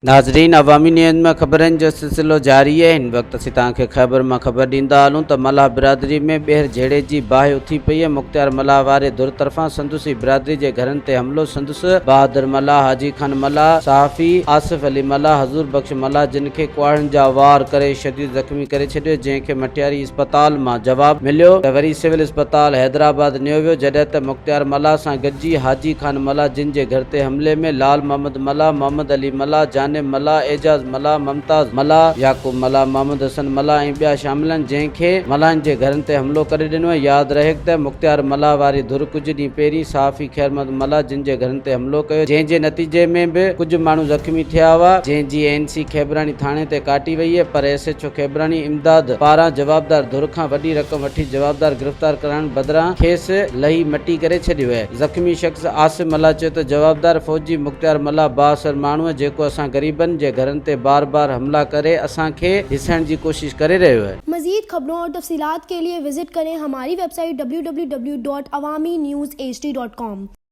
नाज़रीन, अवामी न्यूज़ में ख़बरनि जो सिलसिलो जारी है। इन वक्त असीं तव्हांखे ख़ैबर में ख़बर ॾींदा हलूं त मलाह बिरादरी में ॿेहर झेड़े जी बाहि उथी पई है। मुख़्तियार मलाह वारे धुर तरफ़ां संदुसी बिरादरी जे घरनि ते हमलो। संदुस बहादुर मलाह, हाजी खान मलाह, सहाफ़ी आसिफ अली मलाह, हज़ूर बख्श मलाह, जिन खे कुआड़नि जा वार करे शदीद ज़ख़्मी करे छॾियो, जंहिंखे मटियारी इस्पताल मां जवाब मिलियो त वरी सिविल इस्पताल हैदराबाद नियो वियो। जॾहिं त मुख़्तियार मलाह सां गॾिजी हाजी खान मलाह, जिन जे घर ते हमले में लाल मोहम्मद मलाह, मोहम्मद अली मलाह, जानिब मलाह, एजाज मलाह, मुमताज़ मलाह, याकूब मलाह, मोहम्मद हसन मलाह ऐं ॿिया शामिल आहिनि, जंहिंखे मलाहनि जे घरनि ते हमलो करे ॾिनो आहे। यादि रहे त मुख़्तियार मलाह वारी धुर कुझु ॾींहं पहिरीं सहाफ़ी ख़ैरमत मलाह, जिन जे घरनि ते हमलो कयो, जंहिं जे नतीजे में बि कुझु माण्हू ज़ख़्मी थिया हुआ, जंहिंजी एनसी खैबरानी थाणे ते काटी वई आहे। पर SHO खैबरानी इमदाद पारां जवाबदार धुर खां वॾी रक़म वठी जवाबदार गिरफ़्तार करण बदिरां खेसि लही मटी करे छॾियो आहे। ज़ख़्मी शख़्स आसिफ मलाह चयो त जवाबदार फ़ौजी मुख़्तियार मलाह बाअसर माण्हू आहे, जेको असां ग़रीबनि जे घरनि ते बार बार हमला करे असांखे ॾिसण जी कोशिश करे रहियो है। मज़ीद खबरों और तफसीलात के लिए विजिट करें हमारी वेबसाइट www.awamiNewsHD.com।